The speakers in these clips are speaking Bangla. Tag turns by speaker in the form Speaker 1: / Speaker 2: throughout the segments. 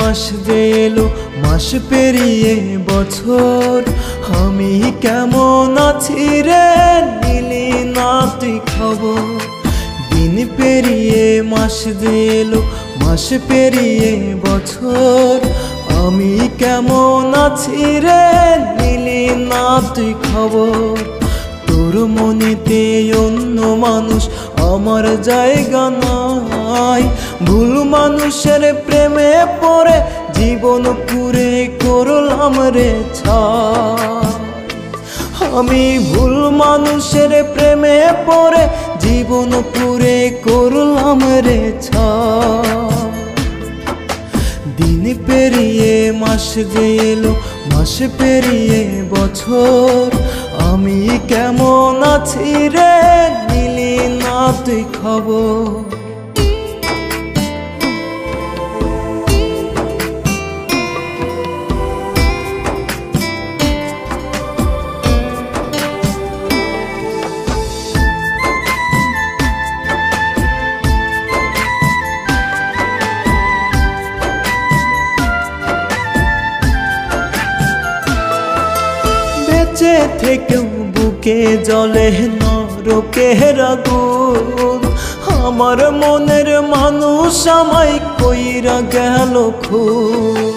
Speaker 1: মাস যে এলো, মাস পেরিয়ে বছর, আমি কেমন আছি রে নিলি না তুই খবর। দিন পেরিয়ে মাস যে এলো, মাস পেরিয়ে বছর, আমি কেমন আছি রে নিলি না তুই খবর। তোর মনেতে অন্য মানুষ আমার জায়গা নাই, ভুল মানুষের প্রেমে পড়ে জীবন পুরে করলাম রে ছাই। আমি ভুল মানুষের প্রেমে পড়ে জীবন পুরে করলাম রে ছাই। দিন পেরিয়ে মাস যে এলো, মাস পেরিয়ে বছর, আমি কেমন আছি রে নিলি না তুই খবর। বেঁচে থেকেও বুকে জ্বলে নরকের আগুন, আমার মনের মানুষ আমায় কইরা গেল খুন।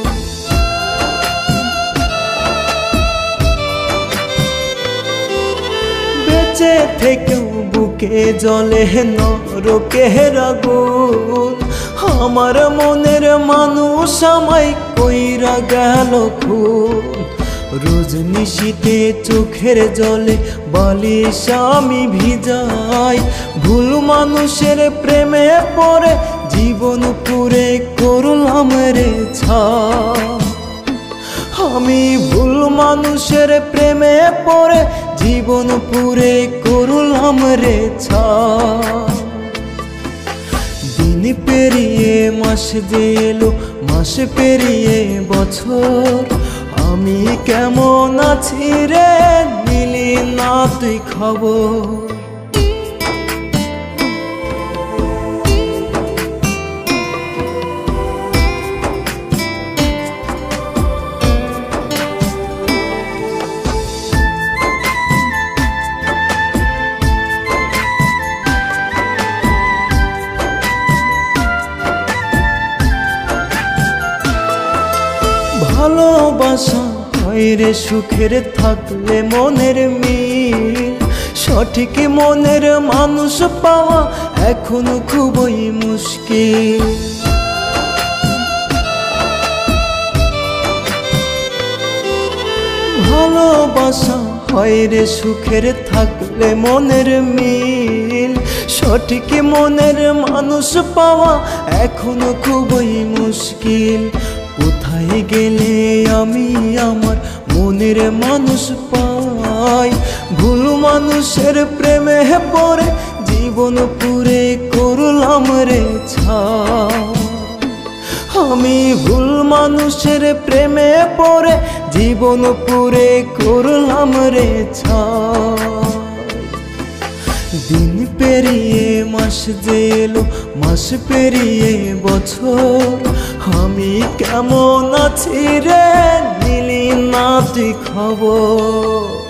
Speaker 1: বেঁচে থেকেও বুকে জ্বলে নরকের আগুন, আমার মনের মানুষ আমায় কইরা গেল খুন। রোজ নিশীতে চোখের জলে বালিশ আমি ভিজাই, ভুল মানুষের প্রেমে পড়ে জীবন পুরে করলাম রে ছাই। আমি ভুল মানুষের প্রেমে পড়ে জীবন পুরে করলাম রে ছাই। দিন পেরিয়ে মাস যে এলো, মাস পেরিয়ে বছর, আমি কেমন আছি রে নিলি না তুই খবর। ভালোবাসা হয় রে সুখের থাকলে মনের মিল, সঠিক মনের মানুষ পাওয়া এখন খুবই মুশকিল। ভালোবাসা হয় রে সুখের থাকলে মনের মিল, সঠিক মনের মানুষ পাওয়া এখন খুবই মুশকিল। কোথায় গেলে আমি আমার মনের মানুষ পাই, ভুল মানুষের প্রেমে পড়ে জীবন পুরে করলাম রে ছাই। আমি ভুল মানুষের প্রেমে পড়ে জীবন পুরে করলাম রে ছাই। দিন পেরিয়ে মাস যে এলো, মাস পেরিয়ে বছর, আমি কেমন আছি রে নিলি না তুই খবর।